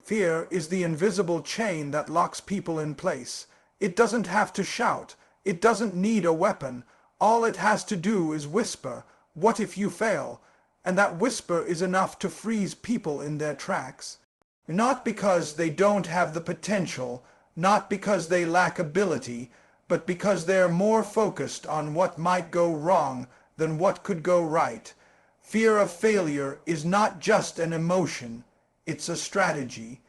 Fear is the invisible chain that locks people in place. It doesn't have to shout. It doesn't need a weapon. All it has to do is whisper, "What if you fail?" And that whisper is enough to freeze people in their tracks. Not because they don't have the potential, not because they lack ability, but because they're more focused on what might go wrong than what could go right. Fear of failure is not just an emotion. It's a strategy.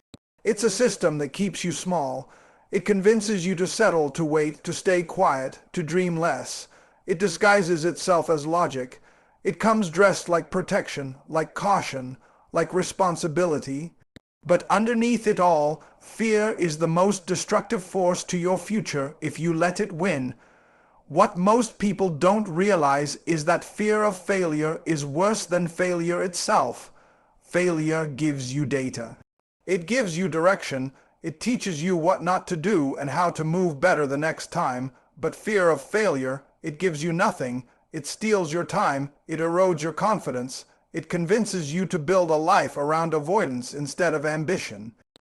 It's a system that keeps you small. It convinces you to settle, to wait, to stay quiet, to dream less. It disguises itself as logic. It comes dressed like protection, like caution, like responsibility. But underneath it all, fear is the most destructive force to your future if you let it win. What most people don't realize is that fear of failure is worse than failure itself. Failure gives you data. It gives you direction. It teaches you what not to do and how to move better the next time. But fear of failure, it gives you nothing. It steals your time. It erodes your confidence. It convinces you to build a life around avoidance instead of ambition.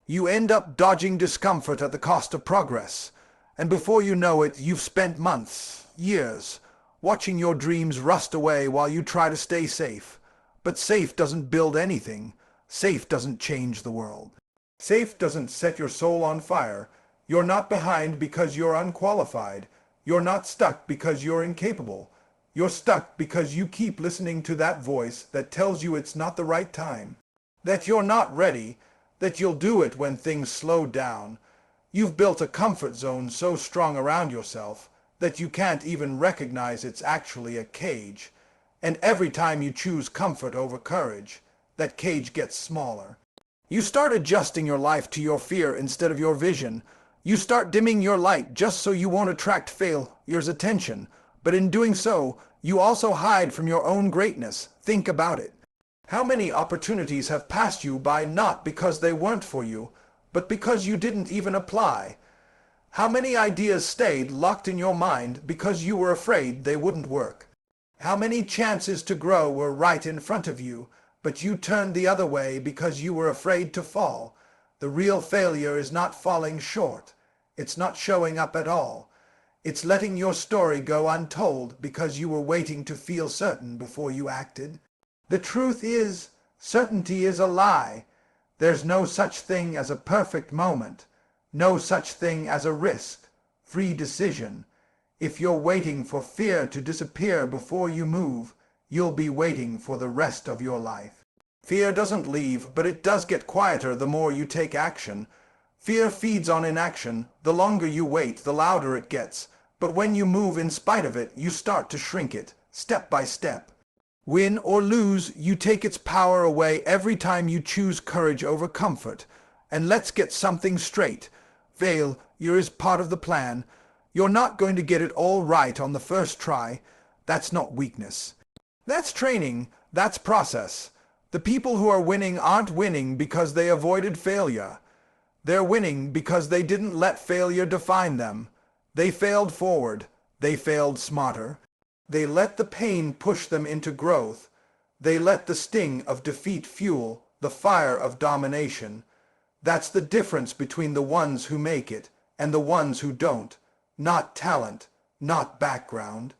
You end up dodging discomfort at the cost of progress. And before you know it, you've spent months, years, watching your dreams rust away while you try to stay safe. But safe doesn't build anything. Safe doesn't change the world. Safe doesn't set your soul on fire. You're not behind because you're unqualified. You're not stuck because you're incapable. You're stuck because you keep listening to that voice that tells you it's not the right time, that you're not ready, that you'll do it when things slow down. You've built a comfort zone so strong around yourself that you can't even recognize it's actually a cage. And every time you choose comfort over courage, that cage gets smaller. You start adjusting your life to your fear instead of your vision. You start dimming your light just so you won't attract failure's attention. But in doing so, you also hide from your own greatness. Think about it. How many opportunities have passed you by not because they weren't for you, but because you didn't even apply? How many ideas stayed locked in your mind because you were afraid they wouldn't work? How many chances to grow were right in front of you, but you turned the other way because you were afraid to fall? The real failure is not falling short. It's not showing up at all. It's letting your story go untold because you were waiting to feel certain before you acted. The truth is, certainty is a lie. There's no such thing as a perfect moment, no such thing as a risk-free decision. If you're waiting for fear to disappear before you move, you'll be waiting for the rest of your life. Fear doesn't leave, but it does get quieter the more you take action. Fear feeds on inaction. The longer you wait, the louder it gets. But when you move in spite of it, you start to shrink it, step by step. Win or lose, you take its power away every time you choose courage over comfort. And let's get something straight. Failure is part of the plan. You're not going to get it all right on the first try. That's not weakness. That's training. That's process. The people who are winning aren't winning because they avoided failure. They're winning because they didn't let failure define them. They failed forward. They failed smarter. They let the pain push them into growth. They let the sting of defeat fuel the fire of domination. That's the difference between the ones who make it and the ones who don't. Not talent, not background.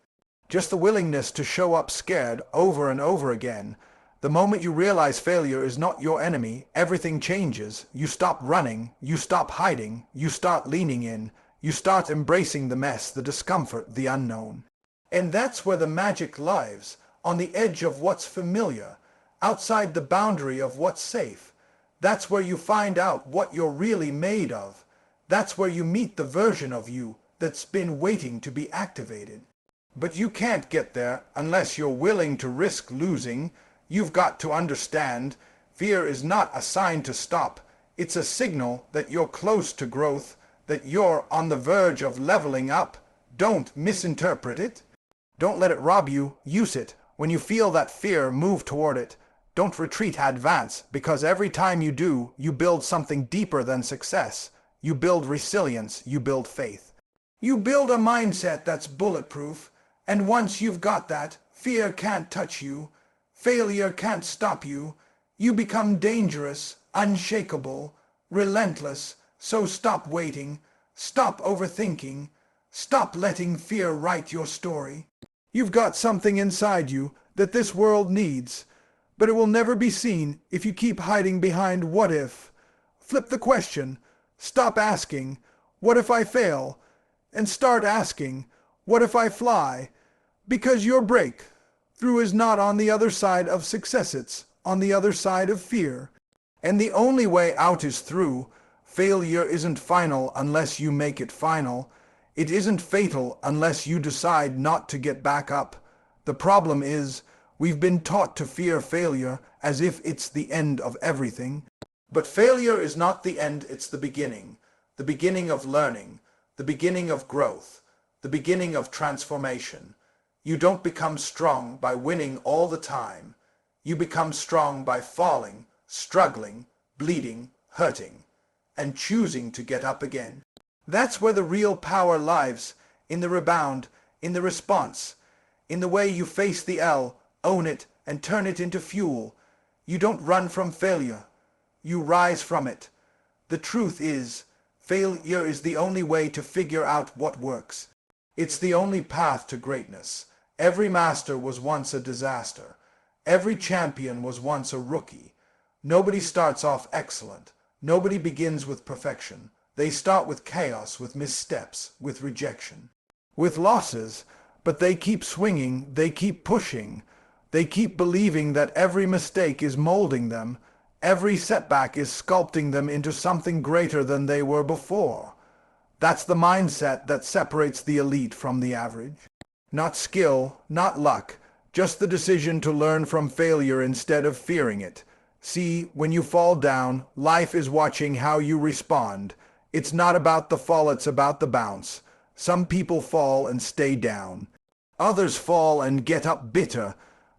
Just the willingness to show up scared over and over again. The moment you realize failure is not your enemy, everything changes. You stop running, you stop hiding, you start leaning in, you start embracing the mess, the discomfort, the unknown. And that's where the magic lies, on the edge of what's familiar, outside the boundary of what's safe. That's where you find out what you're really made of. That's where you meet the version of you that's been waiting to be activated. But you can't get there unless you're willing to risk losing. You've got to understand, fear is not a sign to stop. It's a signal that you're close to growth, that you're on the verge of leveling up. Don't misinterpret it. Don't let it rob you. Use it. When you feel that fear, move toward it. Don't retreat, advance, because every time you do, you build something deeper than success. You build resilience. You build faith. You build a mindset that's bulletproof, and once you've got that, fear can't touch you. Failure can't stop you. You become dangerous, unshakable, relentless. So stop waiting, stop overthinking, stop letting fear write your story. You've got something inside you that this world needs, but it will never be seen if you keep hiding behind what if. Flip the question. Stop asking, what if I fail? And start asking, what if I fly? Because your breakthrough is not on the other side of success, it's on the other side of fear. And the only way out is through. Failure isn't final unless you make it final. It isn't fatal unless you decide not to get back up. The problem is, we've been taught to fear failure as if it's the end of everything. But failure is not the end, it's the beginning of learning, the beginning of growth, the beginning of transformation. You don't become strong by winning all the time. You become strong by falling, struggling, bleeding, hurting, and choosing to get up again. That's where the real power lies, in the rebound, in the response, in the way you face the L, own it, and turn it into fuel. You don't run from failure. You rise from it. The truth is, failure is the only way to figure out what works. It's the only path to greatness. Every master was once a disaster. Every champion was once a rookie. Nobody starts off excellent. Nobody begins with perfection. They start with chaos, with missteps, with rejection, with losses, but they keep swinging, they keep pushing. They keep believing that every mistake is molding them. Every setback is sculpting them into something greater than they were before. That's the mindset that separates the elite from the average. Not skill, not luck, just the decision to learn from failure instead of fearing it. See, when you fall down, life is watching how you respond. It's not about the fall, it's about the bounce. Some people fall and stay down. Others fall and get up bitter.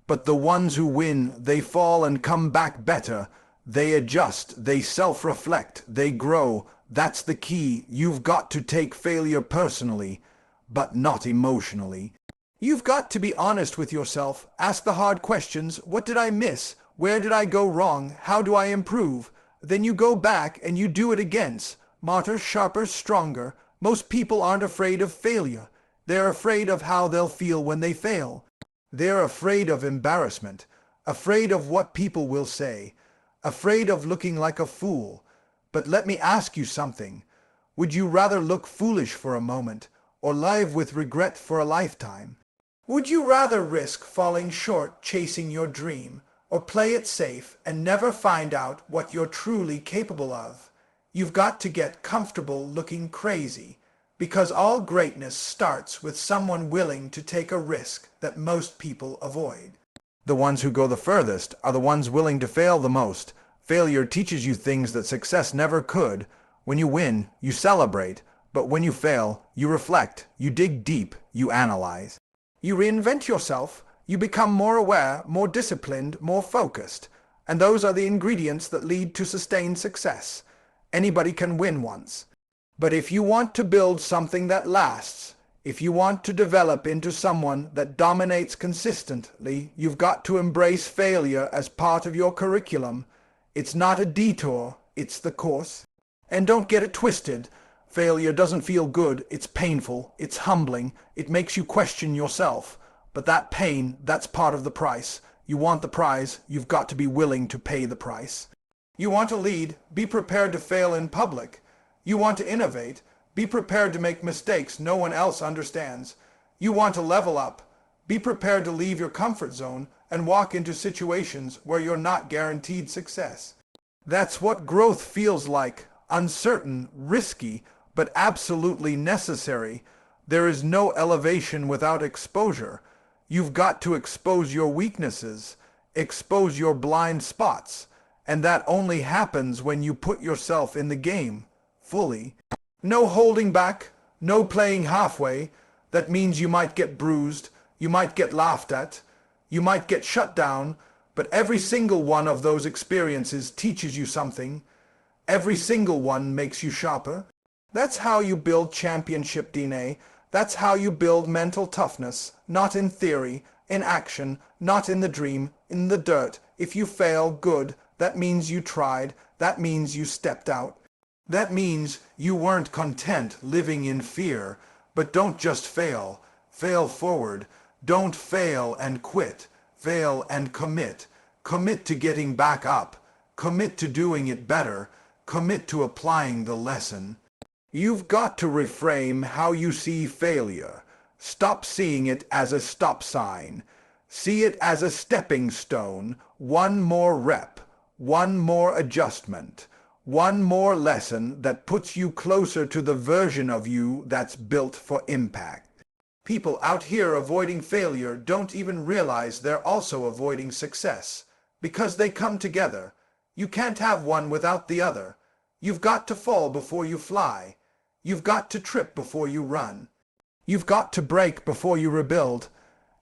But the ones who win, they fall and come back better. They adjust, they self-reflect, they grow. That's the key. You've got to take failure personally, but not emotionally. You've got to be honest with yourself. Ask the hard questions. What did I miss? Where did I go wrong? How do I improve? Then you go back and you do it again. Smarter, sharper, stronger. Most people aren't afraid of failure. They're afraid of how they'll feel when they fail. They're afraid of embarrassment, afraid of what people will say, afraid of looking like a fool. But let me ask you something. Would you rather look foolish for a moment or live with regret for a lifetime? Would you rather risk falling short chasing your dream or play it safe and never find out what you're truly capable of? You've got to get comfortable looking crazy, because all greatness starts with someone willing to take a risk that most people avoid. The ones who go the furthest are the ones willing to fail the most. Failure teaches you things that success never could. When you win, you celebrate. But when you fail, you reflect, you dig deep, you analyze. You reinvent yourself. You become more aware, more disciplined, more focused. And those are the ingredients that lead to sustained success. Anybody can win once. But if you want to build something that lasts, if you want to develop into someone that dominates consistently, you've got to embrace failure as part of your curriculum. It's not a detour, it's the course. And don't get it twisted. Failure doesn't feel good, it's painful, it's humbling, it makes you question yourself. But that pain, that's part of the price. You want the prize, you've got to be willing to pay the price. You want to lead, be prepared to fail in public. You want to innovate, be prepared to make mistakes no one else understands. You want to level up, be prepared to leave your comfort zone and walk into situations where you're not guaranteed success. That's what growth feels like. Uncertain, risky, but absolutely necessary. There is no elevation without exposure. You've got to expose your weaknesses, expose your blind spots, and that only happens when you put yourself in the game fully. No holding back, no playing halfway. That means you might get bruised, you might get laughed at, you might get shut down, but every single one of those experiences teaches you something. Every single one makes you sharper. That's how you build championship DNA. That's how you build mental toughness, not in theory, in action, not in the dream, in the dirt. If you fail, good. That means you tried. That means you stepped out. That means you weren't content living in fear. But don't just fail. Fail forward. Don't fail and quit. Fail and commit. Commit to getting back up. Commit to doing it better. Commit to applying the lesson. You've got to reframe how you see failure. Stop seeing it as a stop sign. See it as a stepping stone, one more rep, one more adjustment, one more lesson that puts you closer to the version of you that's built for impact. People out here avoiding failure don't even realize they're also avoiding success, because they come together. You can't have one without the other. You've got to fall before you fly. You've got to trip before you run. You've got to break before you rebuild.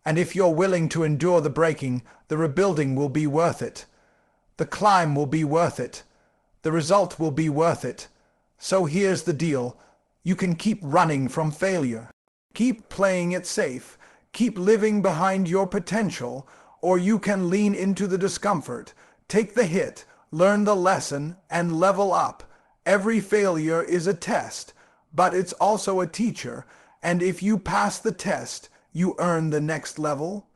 And if you're willing to endure the breaking, the rebuilding will be worth it. The climb will be worth it. The result will be worth it. So here's the deal. You can keep running from failure. Keep playing it safe. Keep living behind your potential. Or you can lean into the discomfort. Take the hit. Learn the lesson and level up. Every failure is a test, but it's also a teacher. And if you pass the test, you earn the next level.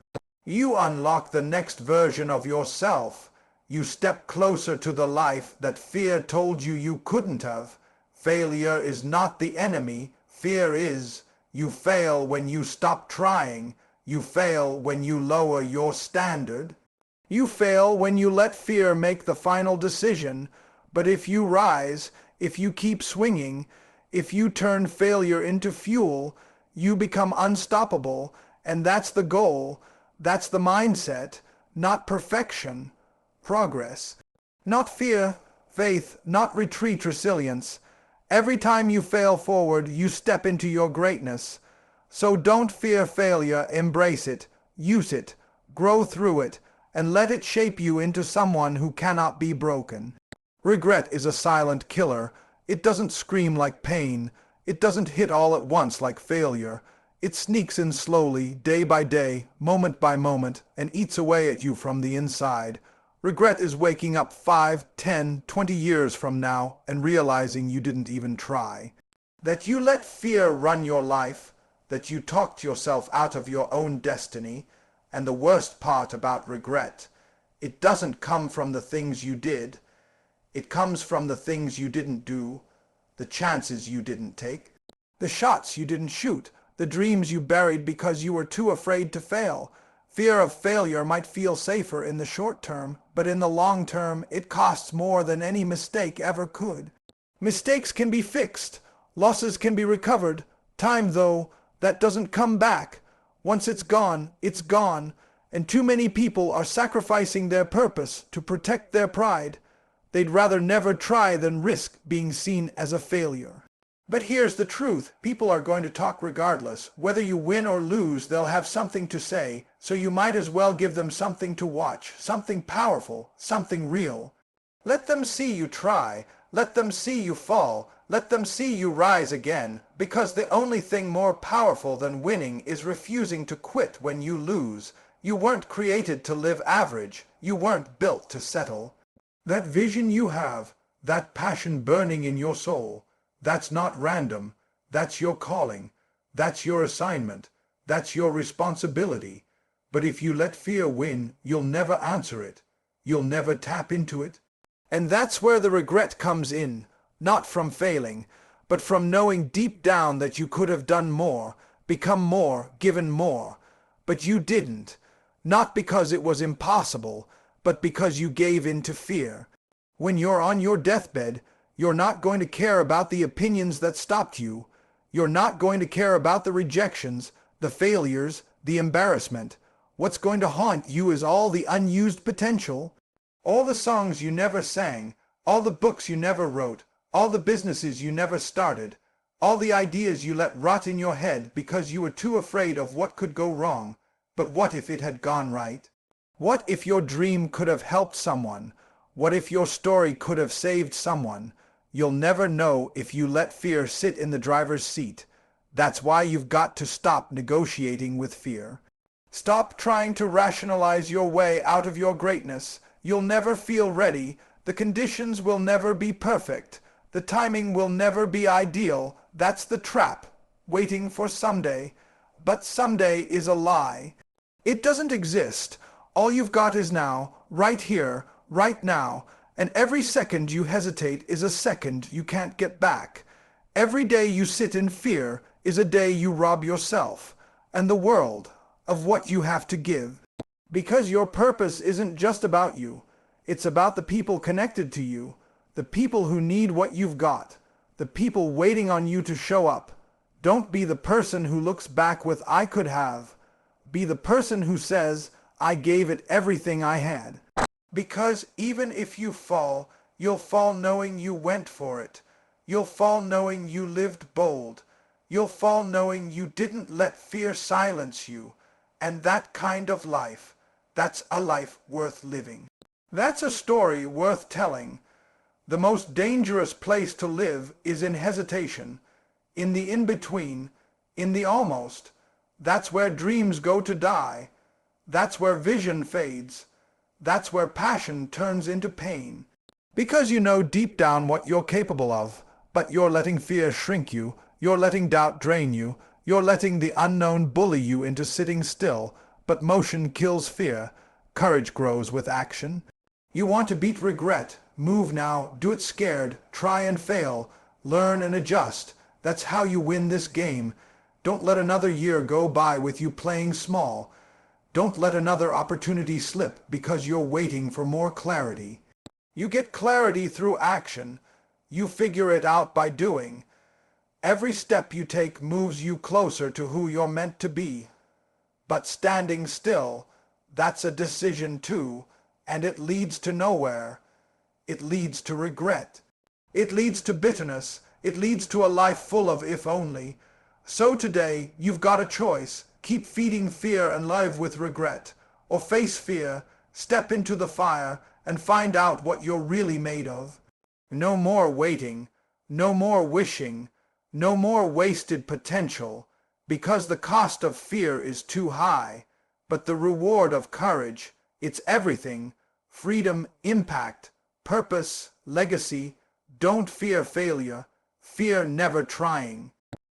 You unlock the next version of yourself. You step closer to the life that fear told you you couldn't have. Failure is not the enemy. Fear is. You fail when you stop trying. You fail when you lower your standard. You fail when you let fear make the final decision. But if you rise, if you keep swinging, if you turn failure into fuel, you become unstoppable, and that's the goal. That's the mindset, not perfection. Progress. Not fear, faith, not retreat, resilience. Every time you fail forward, you step into your greatness. So don't fear failure, embrace it, use it, grow through it, and let it shape you into someone who cannot be broken. Regret is a silent killer. It doesn't scream like pain. It doesn't hit all at once like failure. It sneaks in slowly, day by day, moment by moment, and eats away at you from the inside. Regret is waking up 5, 10, 20 years from now and realizing you didn't even try. That you let fear run your life, that you talked yourself out of your own destiny, and the worst part about regret, it doesn't come from the things you did. It comes from the things you didn't do, the chances you didn't take, the shots you didn't shoot, the dreams you buried because you were too afraid to fail. Fear of failure might feel safer in the short term, but in the long term, it costs more than any mistake ever could. Mistakes can be fixed. Losses can be recovered. Time, though, that doesn't come back. Once it's gone, and too many people are sacrificing their purpose to protect their pride. They'd rather never try than risk being seen as a failure. But here's the truth. People are going to talk regardless. Whether you win or lose, they'll have something to say, so you might as well give them something to watch, something powerful, something real. Let them see you try. Let them see you fall. Let them see you rise again, because the only thing more powerful than winning is refusing to quit when you lose. You weren't created to live average. You weren't built to settle. That vision you have, that passion burning in your soul, that's not random. That's your calling. That's your assignment. That's your responsibility. But if you let fear win, you'll never answer it. You'll never tap into it. And that's where the regret comes in, not from failing, but from knowing deep down that you could have done more, become more, given more. But you didn't, not because it was impossible, but because you gave in to fear. When you're on your deathbed, you're not going to care about the opinions that stopped you. You're not going to care about the rejections, the failures, the embarrassment. What's going to haunt you is all the unused potential. All the songs you never sang, all the books you never wrote, all the businesses you never started, all the ideas you let rot in your head because you were too afraid of what could go wrong. But what if it had gone right? What if your dream could have helped someone? What if your story could have saved someone? You'll never know if you let fear sit in the driver's seat. That's why you've got to stop negotiating with fear. Stop trying to rationalize your way out of your greatness, You'll never feel ready. The conditions will never be perfect. The timing will never be ideal. That's the trap, waiting for someday. But someday is a lie. It doesn't exist. All you've got is now, right here, right now. And every second you hesitate is a second you can't get back. Every day you sit in fear is a day you rob yourself and the world of what you have to give. Because your purpose isn't just about you. It's about the people connected to you, the people who need what you've got, the people waiting on you to show up. Don't be the person who looks back with "I could have." Be the person who says, "I gave it everything I had." Because even if you fall, you'll fall knowing you went for it. You'll fall knowing you lived bold. You'll fall knowing you didn't let fear silence you. And that kind of life, that's a life worth living. That's a story worth telling. The most dangerous place to live is in hesitation, in the in-between, in the almost. That's where dreams go to die. That's where vision fades. That's where passion turns into pain. Because you know deep down what you're capable of, but you're letting fear shrink you, you're letting doubt drain you, you're letting the unknown bully you into sitting still. But motion kills fear. Courage grows with action. You want to beat regret. Move now, do it scared, try and fail, learn and adjust. That's how you win this game. Don't let another year go by with you playing small. Don't let another opportunity slip because you're waiting for more clarity. You get clarity through action. You figure it out by doing. Every step you take moves you closer to who you're meant to be. But standing still, that's a decision too, and it leads to nowhere. It leads to regret. It leads to bitterness. It leads to a life full of if only. So today, you've got a choice. Keep feeding fear and live with regret. Or face fear, step into the fire, and find out what you're really made of. No more waiting. No more wishing. No more wasted potential. Because the cost of fear is too high. But the reward of courage, it's everything. Freedom, impact, purpose, legacy. Don't fear failure. Fear never trying.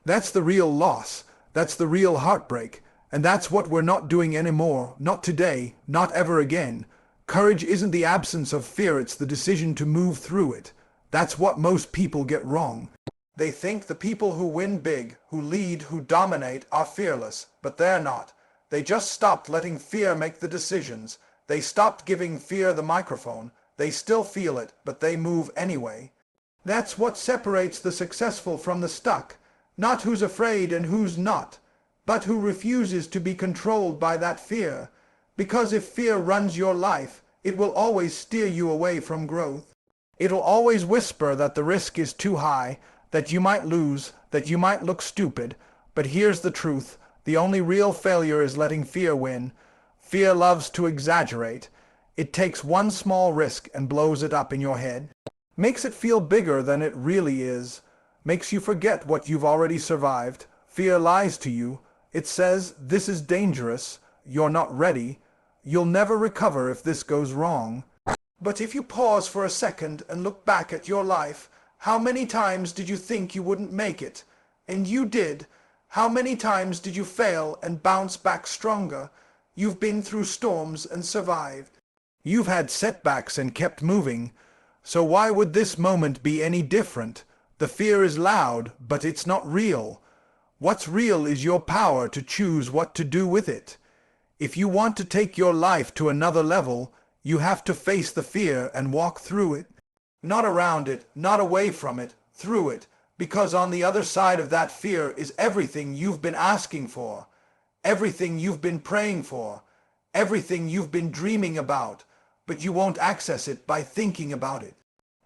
That's the real loss. That's the real heartbreak. And that's what we're not doing anymore. Not today. Not ever again. Courage isn't the absence of fear. It's the decision to move through it. That's what most people get wrong. They think the people who win big, who lead, who dominate are fearless. But they're not. They just stopped letting fear make the decisions. They stopped giving fear the microphone. They still feel it, but they move anyway. That's what separates the successful from the stuck. Not who's afraid and who's not, but who refuses to be controlled by that fear. Because if fear runs your life, it will always steer you away from growth. It'll always whisper that the risk is too high, that you might lose, that you might look stupid. But here's the truth. The only real failure is letting fear win. Fear loves to exaggerate. It takes one small risk and blows it up in your head. Makes it feel bigger than it really is. Makes you forget what you've already survived. Fear lies to you. It says, this is dangerous. You're not ready. You'll never recover if this goes wrong. But if you pause for a second and look back at your life, how many times did you think you wouldn't make it? And you did. How many times did you fail and bounce back stronger? You've been through storms and survived. You've had setbacks and kept moving. So why would this moment be any different? The fear is loud, but it's not real. What's real is your power to choose what to do with it. If you want to take your life to another level, you have to face the fear and walk through it. Not around it, not away from it, through it. Because on the other side of that fear is everything you've been asking for. Everything you've been praying for. Everything you've been dreaming about. But you won't access it by thinking about it.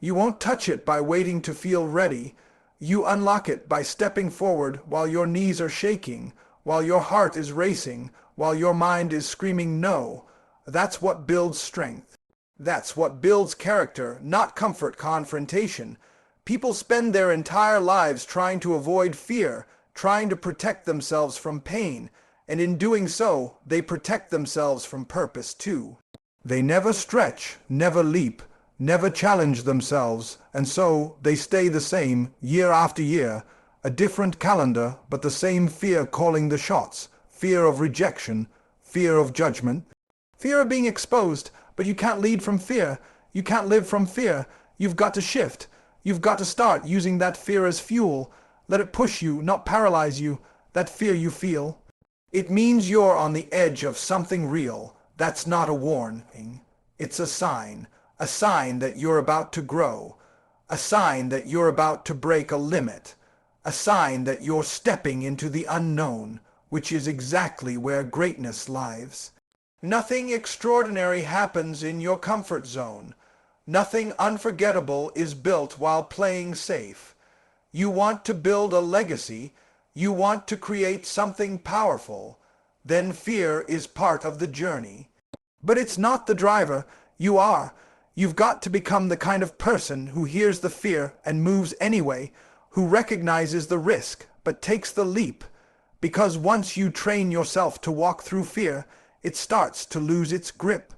You won't touch it by waiting to feel ready. You unlock it by stepping forward while your knees are shaking, while your heart is racing, while your mind is screaming no. That's what builds strength. That's what builds character, not comfort confrontation. People spend their entire lives trying to avoid fear, trying to protect themselves from pain, and in doing so, they protect themselves from purpose too. They never stretch, never leap, never challenge themselves, and so they stay the same year after year, a different calendar, but the same fear calling the shots, fear of rejection, fear of judgment, fear of being exposed. But you can't lead from fear. You can't live from fear. You've got to shift. You've got to start using that fear as fuel. Let it push you, not paralyze you, that fear you feel. It means you're on the edge of something real. That's not a warning. It's a sign that you're about to grow, a sign that you're about to break a limit, a sign that you're stepping into the unknown, which is exactly where greatness lies. Nothing extraordinary happens in your comfort zone. Nothing unforgettable is built while playing safe. You want to build a legacy. You want to create something powerful. Then fear is part of the journey. But it's not the driver. You are. You've got to become the kind of person who hears the fear and moves anyway, who recognizes the risk but takes the leap. Because once you train yourself to walk through fear, it starts to lose its grip.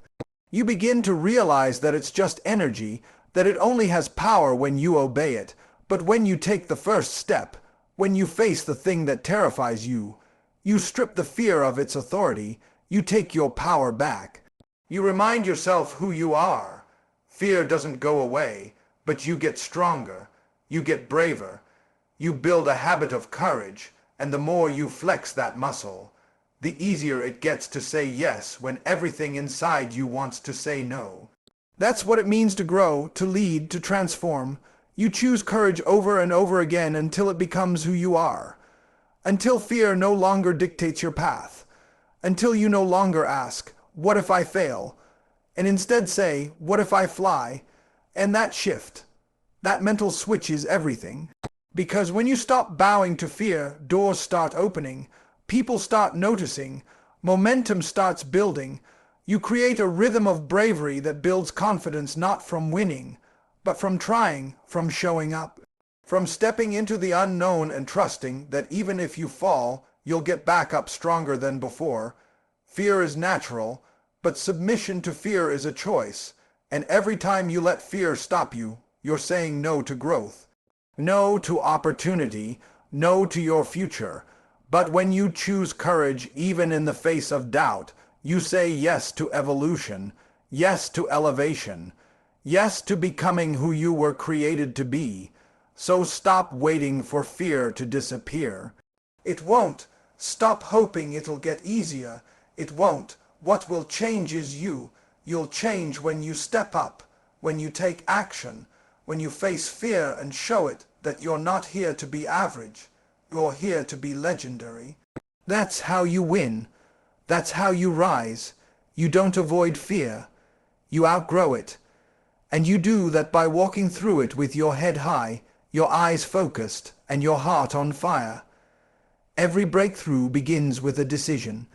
You begin to realize that it's just energy, that it only has power when you obey it. But when you take the first step, when you face the thing that terrifies you, you strip the fear of its authority, you take your power back. You remind yourself who you are. Fear doesn't go away, but you get stronger, you get braver. You build a habit of courage, and the more you flex that muscle, the easier it gets to say yes when everything inside you wants to say no. That's what it means to grow, to lead, to transform. You choose courage over and over again until it becomes who you are. Until fear no longer dictates your path. Until you no longer ask, what if I fail? And instead say, what if I fly? And that shift, that mental switch is everything. Because when you stop bowing to fear, doors start opening. People start noticing. Momentum starts building. You create a rhythm of bravery that builds confidence not from winning, but from trying, from showing up, from stepping into the unknown and trusting that even if you fall, you'll get back up stronger than before. Fear is natural, but submission to fear is a choice. And every time you let fear stop you, you're saying no to growth, no to opportunity, no to your future. But when you choose courage, even in the face of doubt, you say yes to evolution, yes to elevation, yes to becoming who you were created to be. So stop waiting for fear to disappear. It won't. Stop hoping it'll get easier. It won't. What will change is you. You'll change when you step up, when you take action, when you face fear and show it that you're not here to be average. You're here to be legendary. That's how you win. That's how you rise. You don't avoid fear. You outgrow it. And you do that by walking through it with your head high, your eyes focused, and your heart on fire. Every breakthrough begins with a decision.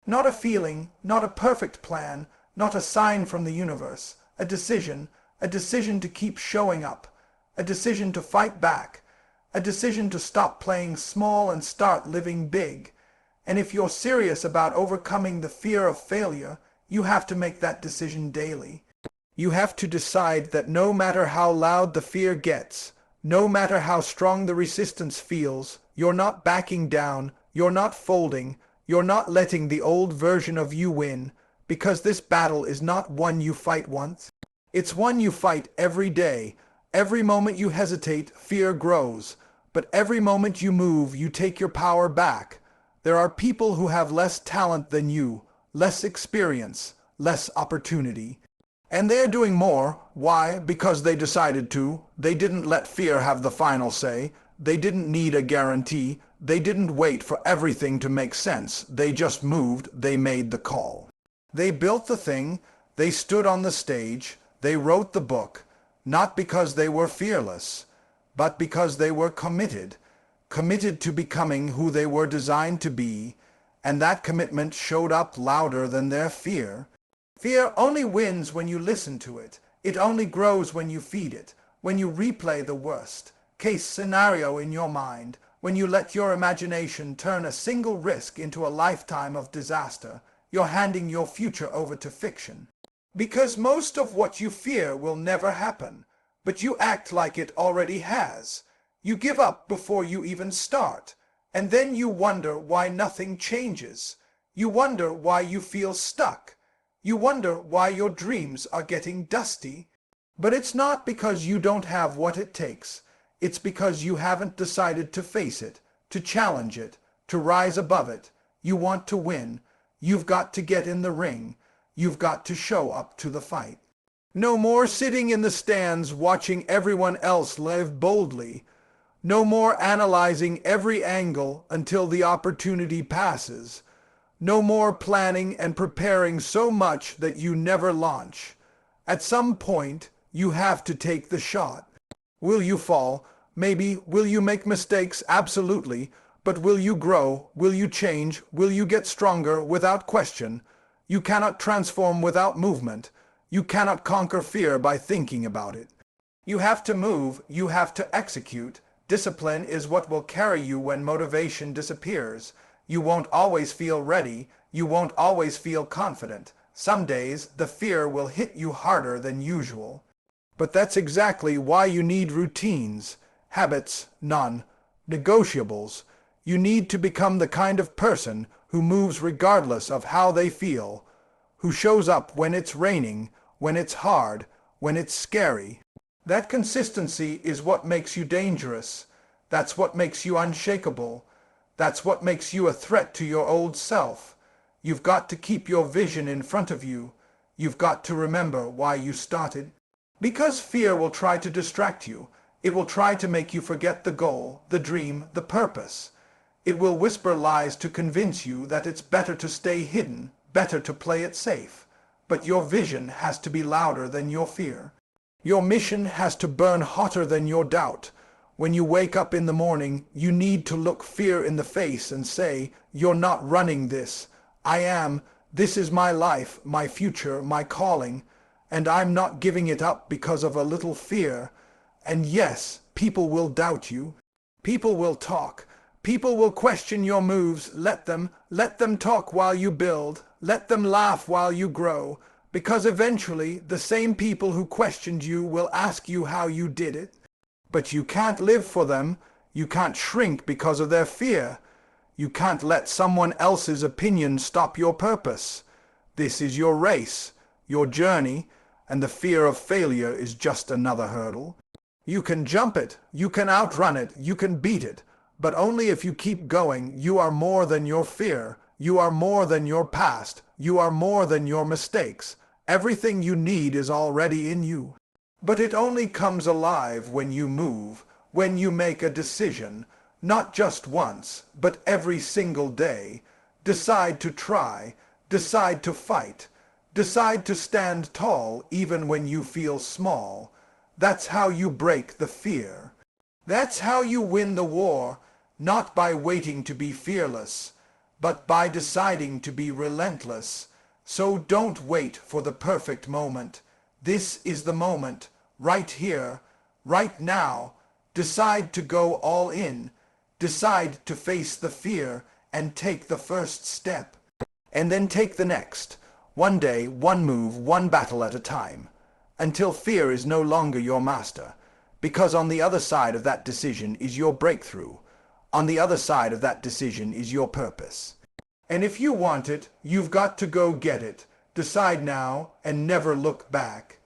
Not a feeling, not a perfect plan, not a sign from the universe. A decision to keep showing up, a decision to fight back, a decision to stop playing small and start living big. And if you're serious about overcoming the fear of failure, you have to make that decision daily. You have to decide that no matter how loud the fear gets, no matter how strong the resistance feels, you're not backing down, you're not folding, you're not letting the old version of you win, because this battle is not one you fight once. It's one you fight every day. Every moment you hesitate, fear grows. But every moment you move, you take your power back. There are people who have less talent than you, less experience, less opportunity. And they're doing more. Why? Because they decided to. They didn't let fear have the final say. They didn't need a guarantee. They didn't wait for everything to make sense. They just moved. They made the call. They built the thing. They stood on the stage. They wrote the book. Not because they were fearless, but because they were committed. Committed to becoming who they were designed to be. And that commitment showed up louder than their fear. Fear only wins when you listen to it. It only grows when you feed it, when you replay the worst case scenario in your mind, when you let your imagination turn a single risk into a lifetime of disaster. You're handing your future over to fiction. Because most of what you fear will never happen, but you act like it already has. You give up before you even start, and then you wonder why nothing changes. You wonder why you feel stuck. You wonder why your dreams are getting dusty. But it's not because you don't have what it takes. It's because you haven't decided to face it, to challenge it, to rise above it. You want to win. You've got to get in the ring. You've got to show up to the fight. No more sitting in the stands watching everyone else live boldly. No more analyzing every angle until the opportunity passes. No more planning and preparing so much that you never launch. At some point, you have to take the shot. Will you fall? Maybe. Will you make mistakes? Absolutely. But will you grow? Will you change? Will you get stronger? Without question. You cannot transform without movement. You cannot conquer fear by thinking about it. You have to move. You have to execute. Discipline is what will carry you when motivation disappears. You won't always feel ready. You won't always feel confident. Some days, the fear will hit you harder than usual. But that's exactly why you need routines, habits, non-negotiables. You need to become the kind of person who moves regardless of how they feel, who shows up when it's raining, when it's hard, when it's scary. That consistency is what makes you dangerous. That's what makes you unshakable. That's what makes you a threat to your old self. You've got to keep your vision in front of you. You've got to remember why you started. Because fear will try to distract you. It will try to make you forget the goal, the dream, the purpose. It will whisper lies to convince you that it's better to stay hidden, better to play it safe. But your vision has to be louder than your fear. Your mission has to burn hotter than your doubt. When you wake up in the morning, you need to look fear in the face and say, "You're not running this. I am. This is my life, my future, my calling. And I'm not giving it up because of a little fear." And yes, people will doubt you. People will talk. People will question your moves. Let them talk while you build. Let them laugh while you grow. Because eventually, the same people who questioned you will ask you how you did it. But you can't live for them. You can't shrink because of their fear. You can't let someone else's opinion stop your purpose. This is your race, your journey, and the fear of failure is just another hurdle. You can jump it, you can outrun it, you can beat it, but only if you keep going. You are more than your fear. You are more than your past. You are more than your mistakes. Everything you need is already in you. But it only comes alive when you move, when you make a decision, not just once, but every single day. Decide to try, decide to fight, decide to stand tall even when you feel small. That's how you break the fear. That's how you win the war, not by waiting to be fearless, but by deciding to be relentless. So don't wait for the perfect moment. This is the moment, right here, right now. Decide to go all in. Decide to face the fear and take the first step. And then take the next. One day, one move, one battle at a time. Until fear is no longer your master. Because on the other side of that decision is your breakthrough. On the other side of that decision is your purpose. And if you want it, you've got to go get it. Decide now and never look back.